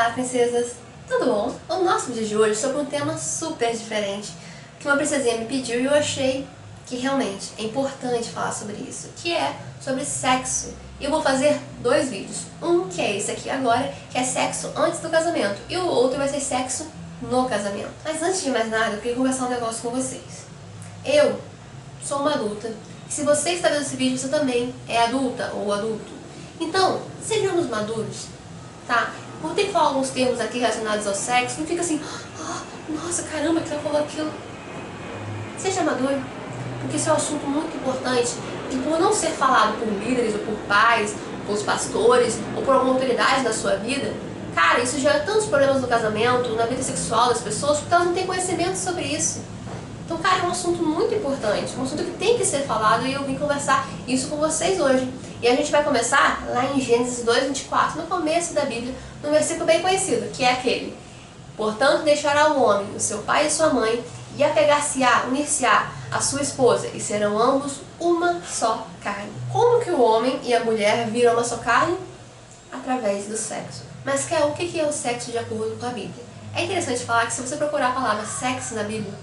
Olá, princesas! Tudo bom? O nosso vídeo de hoje é sobre um tema super diferente que uma princesinha me pediu e eu achei que realmente é importante falar sobre isso, que é sobre sexo. E eu vou fazer dois vídeos. Um que é esse aqui agora, que é sexo antes do casamento, e o outro vai ser sexo no casamento. Mas antes de mais nada, eu queria conversar um negócio com vocês. Eu sou uma adulta, e se você está vendo esse vídeo, você também é adulta ou adulto. Então, sejamos maduros, tá? Vou ter que falar alguns termos aqui relacionados ao sexo, não fica assim, nossa, caramba, que ela falou aquilo. Seja maduro, porque isso é um assunto muito importante, que por não ser falado por líderes, ou por pais, ou por pastores, ou por alguma autoridade na sua vida, cara, isso gera tantos problemas no casamento, na vida sexual das pessoas, porque elas não têm conhecimento sobre isso. Então, cara, é um assunto muito importante, um assunto que tem que ser falado, e eu vim conversar isso com vocês hoje. E a gente vai começar lá em Gênesis 2:24, no começo da Bíblia, num versículo bem conhecido, que é aquele: portanto, deixará o homem, o seu pai e sua mãe, e apegar-se-á, unir-se-á a sua esposa, e serão ambos uma só carne. Como que o homem e a mulher viram uma só carne? Através do sexo. Mas, Kel, o que é o sexo de acordo com a Bíblia? É interessante falar que se você procurar a palavra sexo na Bíblia,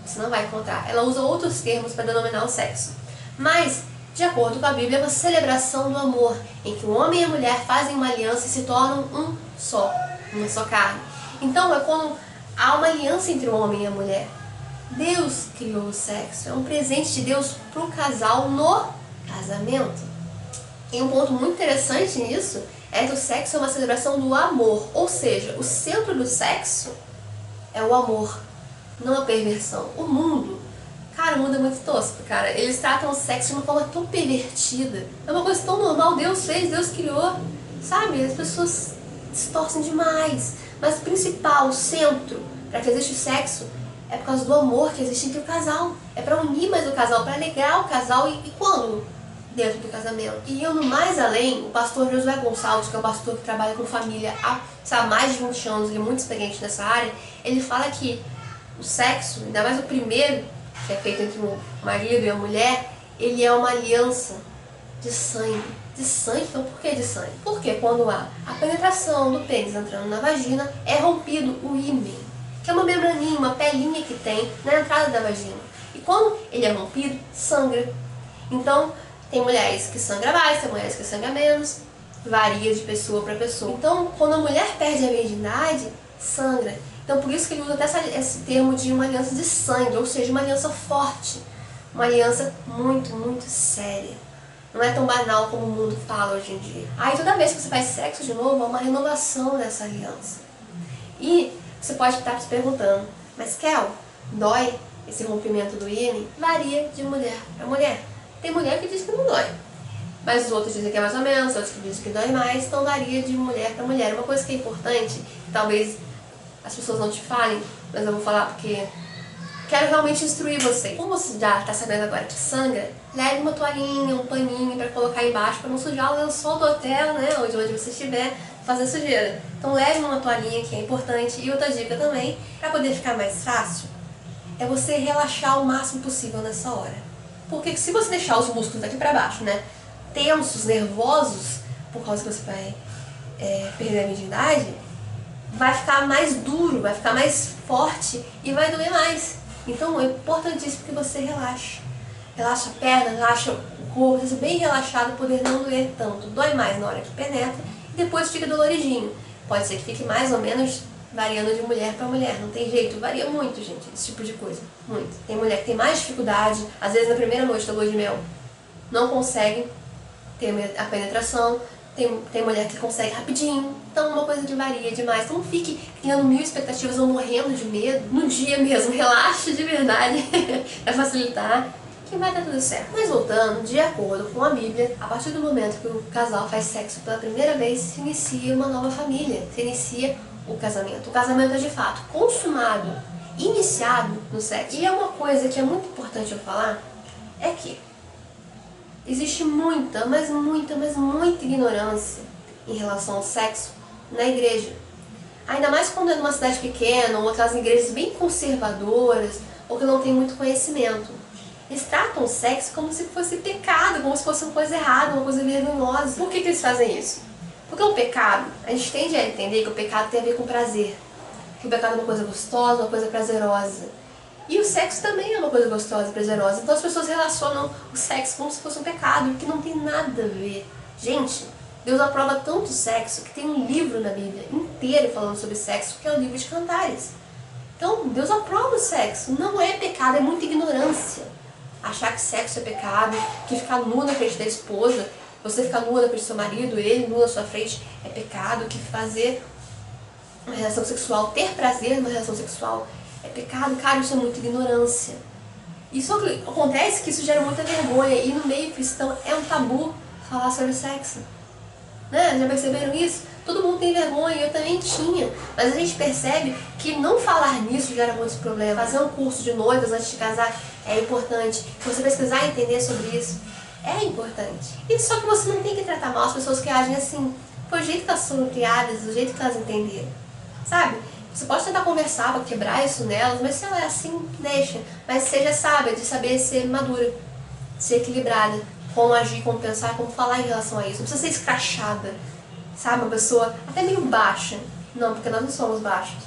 você não vai encontrar. Ela usa outros termos para denominar o sexo. Mas, de acordo com a Bíblia, é uma celebração do amor, em que o homem e a mulher fazem uma aliança e se tornam uma só carne. Então, é quando há uma aliança entre o homem e a mulher. Deus criou o sexo, é um presente de Deus para o casal no casamento. E um ponto muito interessante nisso é que o sexo é uma celebração do amor, ou seja, o centro do sexo é o amor, não a perversão. O mundo, cara, o mundo é muito tosco, cara. Eles tratam o sexo de uma forma tão pervertida. É uma coisa tão normal, Deus fez, Deus criou, sabe? As pessoas distorcem demais. Mas o principal, o centro, para que exista o sexo, é por causa do amor que existe entre o casal. É para unir mais o casal, para alegrar o casal e quando? Dentro do casamento. E eu no mais além, o pastor Josué Gonçalves, que é um pastor que trabalha com família há mais de 20 anos, ele é muito experiente nessa área, ele fala que o sexo, ainda mais o primeiro, que é feito entre o marido e a mulher, ele é uma aliança de sangue. De sangue? Então por que de sangue? Porque quando há a penetração do pênis entrando na vagina, é rompido o ímen, que é uma membraninha, uma pelinha que tem na entrada da vagina. E quando ele é rompido, sangra. Então, tem mulheres que sangram mais, tem mulheres que sangram menos, varia de pessoa para pessoa. Então, quando a mulher perde a virgindade, sangra. Então, por isso que ele usa até esse termo de uma aliança de sangue, ou seja, uma aliança forte, uma aliança muito, muito séria. Não é tão banal como o mundo fala hoje em dia. Aí, toda vez que você faz sexo de novo, é uma renovação dessa aliança. E você pode estar se perguntando, mas Kel, dói esse rompimento do ímen? Varia de mulher para mulher. Tem mulher que diz que não dói, mas os outros dizem que é mais ou menos, outros que dizem que dói mais, então varia de mulher para mulher. Uma coisa que é importante, que talvez as pessoas não te falem, mas eu vou falar porque quero realmente instruir você. Como você já está sabendo agora que sangra, leve uma toalhinha, um paninho para colocar embaixo para não sujar o lençol do hotel, né, onde você estiver fazendo sujeira. Então leve uma toalhinha, que é importante. E outra dica também, para poder ficar mais fácil, é você relaxar o máximo possível nessa hora. Porque se você deixar os músculos daqui para baixo, né, tensos, nervosos, por causa que você vai perder a virgindade, vai ficar mais duro, vai ficar mais forte e vai doer mais. Então é importantíssimo que você relaxe. Relaxa a perna, relaxa o corpo, seja bem relaxado, poder não doer tanto. Dói mais na hora que penetra e depois fica doloridinho. Pode ser que fique mais ou menos variando de mulher para mulher, não tem jeito, varia muito, gente, esse tipo de coisa, muito. Tem mulher que tem mais dificuldade, às vezes na primeira noite da lua de mel não consegue ter a penetração, tem mulher que consegue rapidinho, então uma coisa que varia demais. Então não fique criando mil expectativas ou morrendo de medo no dia mesmo, relaxe de verdade, para facilitar, que vai dar tudo certo. Mas voltando, de acordo com a Bíblia, a partir do momento que o casal faz sexo pela primeira vez, se inicia uma nova família, se inicia o casamento. O casamento é de fato consumado, iniciado no sexo. E é uma coisa que é muito importante eu falar, é que existe muita, mas muita ignorância em relação ao sexo na igreja. Ainda mais quando é numa cidade pequena, ou aquelas igrejas bem conservadoras, ou que não tem muito conhecimento. Eles tratam o sexo como se fosse pecado, como se fosse uma coisa errada, uma coisa vergonhosa. Por que eles fazem isso? Porque o pecado, a gente tende a entender que o pecado tem a ver com prazer. Que o pecado é uma coisa gostosa, uma coisa prazerosa. E o sexo também é uma coisa gostosa e prazerosa. Então as pessoas relacionam o sexo como se fosse um pecado, que não tem nada a ver. Gente, Deus aprova tanto sexo que tem um livro na Bíblia inteiro falando sobre sexo, que é o livro de Cantares. Então, Deus aprova o sexo. Não é pecado, é muita ignorância. Achar que sexo é pecado, que ficar nua na frente da esposa, você ficar nua na frente do seu marido, ele nua na sua frente, é pecado, que fazer uma relação sexual, ter prazer numa relação sexual, é pecado. Cara, isso é muita ignorância. Isso acontece que isso gera muita vergonha, e no meio cristão é um tabu falar sobre sexo. Né? Já perceberam isso? Todo mundo tem vergonha, eu também tinha. Mas a gente percebe que não falar nisso gera muitos problemas. Fazer um curso de noivas antes de casar é importante. Você pesquisar e entender sobre isso é importante. E só que você não tem que tratar mal as pessoas que agem assim. Foi o jeito que elas foram criadas, do jeito que elas entenderam. Sabe? Você pode tentar conversar para quebrar isso nelas, mas se ela é assim, deixa. Mas seja sábia, de saber ser madura, ser equilibrada. Como agir, como pensar, como falar em relação a isso. Não precisa ser escrachada, sabe? Uma pessoa até meio baixa. Não, porque nós não somos baixos.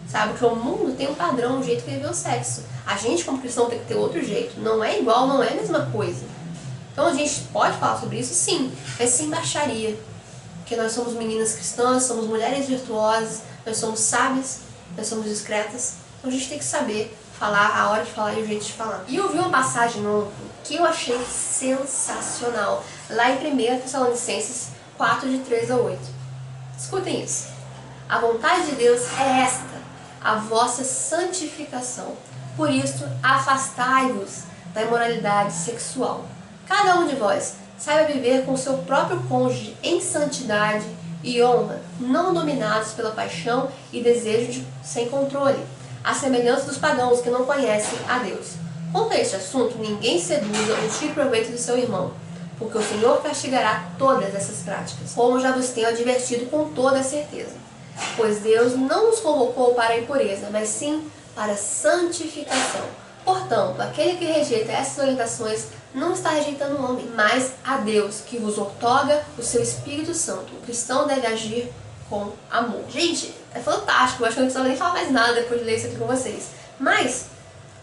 Sabe? Porque o mundo tem um padrão, um jeito que ele vê o sexo. A gente, como cristão, tem que ter outro jeito. Não é igual, não é a mesma coisa. Então a gente pode falar sobre isso, sim, mas sem baixaria. Porque nós somos meninas cristãs, somos mulheres virtuosas, nós somos sábias, nós somos discretas. Então a gente tem que saber falar a hora de falar e o jeito de falar. E eu vi uma passagem ontem que eu achei sensacional, lá em 1 Tessalonicenses 4, de 3 a 8. Escutem isso. A vontade de Deus é esta, a vossa santificação. Por isso, afastai-vos da imoralidade sexual. Cada um de vós saiba viver com seu próprio cônjuge em santidade e honra, não dominados pela paixão e desejo sem controle, à semelhança dos pagãos que não conhecem a Deus. Quanto a este assunto, ninguém seduza ou tire proveito do seu irmão, porque o Senhor castigará todas essas práticas, como já vos tenho advertido com toda certeza. Pois Deus não nos convocou para a impureza, mas sim para a santificação. Portanto, aquele que rejeita essas orientações não está rejeitando o homem, mas a Deus, que vos outorga o seu Espírito Santo. O cristão deve agir com amor. Gente, é fantástico, eu acho que eu não preciso nem falar mais nada depois de ler isso aqui com vocês. Mas,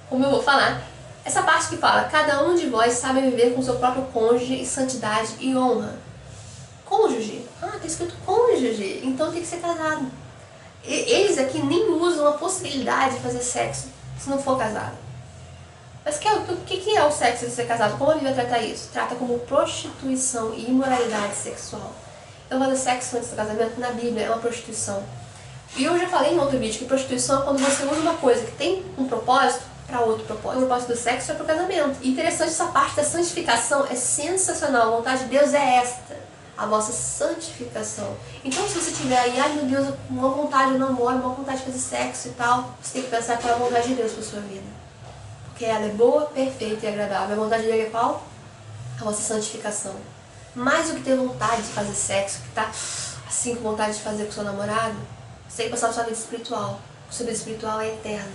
como eu vou falar, essa parte que fala, cada um de vós sabe viver com seu próprio cônjuge em santidade e honra. Cônjuge? Ah, tá escrito cônjuge, então tem que ser casado. Eles aqui nem usam a possibilidade de fazer sexo se não for casado. Mas o que é o sexo de ser casado? Como a Bíblia trata isso? Trata como prostituição e imoralidade sexual. Então, fazer sexo antes do casamento na Bíblia é uma prostituição. E eu já falei em outro vídeo que prostituição é quando você usa uma coisa que tem um propósito para outro propósito. O propósito do sexo é para o casamento. E interessante, essa parte da santificação é sensacional. A vontade de Deus é esta, a vossa santificação. Então, se você tiver aí, ai meu Deus, uma vontade de namoro, uma vontade de fazer sexo e tal, você tem que pensar qual é a vontade de Deus para a sua vida. Porque ela é boa, perfeita e agradável. A vontade dele é qual? A vossa santificação. Mais do que ter vontade de fazer sexo, que tá assim com vontade de fazer com o seu namorado, você tem que passar a sua vida espiritual. A sua vida espiritual é eterna.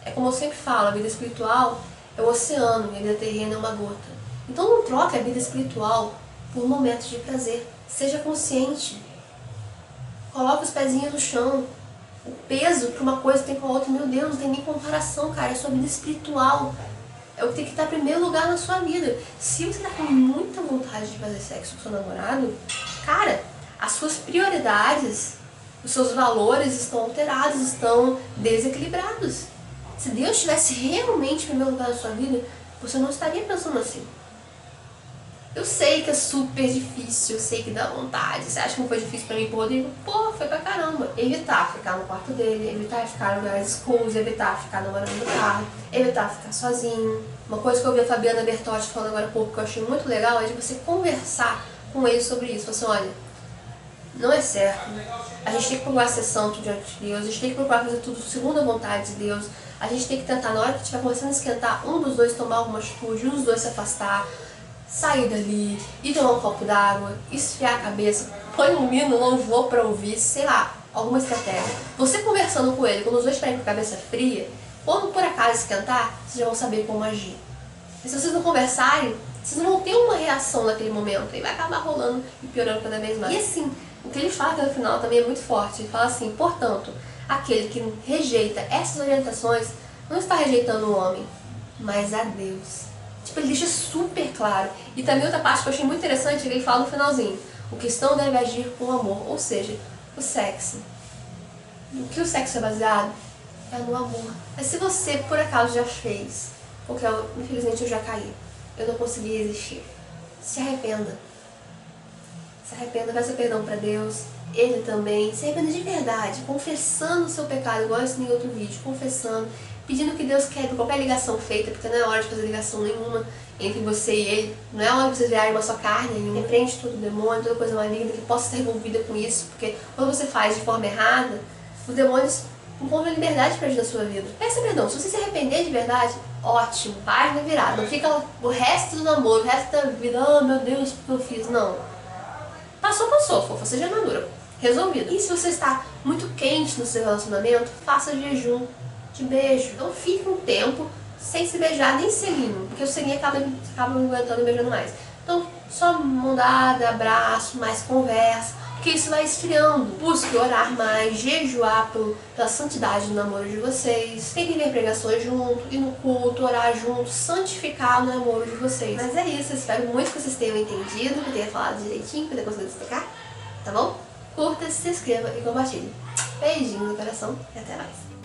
É como eu sempre falo, a vida espiritual é o oceano e a vida terrena é uma gota. Então não troque a vida espiritual por momentos de prazer. Seja consciente. Coloque os pezinhos no chão. O peso para uma coisa tem para outra, meu Deus, não tem nem comparação, cara. É sua vida espiritual. É o que tem que estar em primeiro lugar na sua vida. Se você está com muita vontade de fazer sexo com seu namorado, cara, as suas prioridades, os seus valores estão alterados, estão desequilibrados. Se Deus estivesse realmente em primeiro lugar na sua vida, você não estaria pensando assim. Eu sei que é super difícil, eu sei que dá vontade. Você acha que não foi difícil pra mim, pro Rodrigo? Pô, foi pra caramba. Evitar ficar no quarto dele, evitar ficar em lugares escuros, evitar ficar namorando no carro, evitar ficar sozinho. Uma coisa que eu vi a Fabiana Bertotti falando agora há pouco, que eu achei muito legal, é de você conversar com ele sobre isso. Você, olha, não é certo. A gente tem que procurar ser santo diante de Deus, a gente tem que procurar fazer tudo segundo a vontade de Deus. A gente tem que tentar, na hora que estiver começando a esquentar, um dos dois tomar alguma atitude, um dos dois se afastar, sair dali, ir tomar um copo d'água, esfriar a cabeça, põe um hino, um louvor pra ouvir, sei lá, alguma estratégia. Você conversando com ele, quando os dois estiverem com a cabeça fria, quando por acaso esquentar, vocês já vão saber como agir. E se vocês não conversarem, vocês não vão ter uma reação naquele momento. E vai acabar rolando e piorando cada vez mais. E assim, o que ele fala aqui no final também é muito forte. Ele fala assim, portanto, aquele que rejeita essas orientações não está rejeitando o homem, mas a Deus. Tipo, ele deixa super claro. E também outra parte que eu achei muito interessante é que ele fala no finalzinho. O cristão deve agir com amor, ou seja, o sexo. O que o sexo é baseado? É no amor. Mas se você, por acaso, já fez, porque infelizmente eu já caí, eu não consegui resistir, se arrependa. Se arrependa, peça perdão pra Deus, Ele também. Se arrependa de verdade, confessando o seu pecado, igual eu ensinei em outro vídeo, confessando, pedindo que Deus quebre qualquer ligação feita, porque não é hora de fazer ligação nenhuma entre você e Ele, não é hora de vocês virarem uma só carne, repreende todo demônio, toda coisa maligna que possa estar envolvida com isso, porque quando você faz de forma errada, os demônios encontram liberdade para agir na sua vida. Peça perdão, se você se arrepender de verdade, ótimo, página virada, não fica o resto do namoro, o resto da vida, oh meu Deus, o que eu fiz, não. Passou, fofa, seja madura, resolvido. E se você está muito quente no seu relacionamento, faça jejum de beijo. Não fique um tempo sem se beijar, nem selinho, porque o selinho acaba não aguentando e beijando mais. Então, só mão dada, abraço, mais conversa, porque isso vai esfriando. Busque orar mais, jejuar pela santidade do namoro de vocês. Tem que ver pregações junto, ir no culto, orar junto, santificar o namoro de vocês. Mas é isso, eu espero muito que vocês tenham entendido, que eu tenha falado direitinho, que eu tenha conseguido explicar, tá bom? Curta, se inscreva e compartilhe. Beijinho no coração e até mais.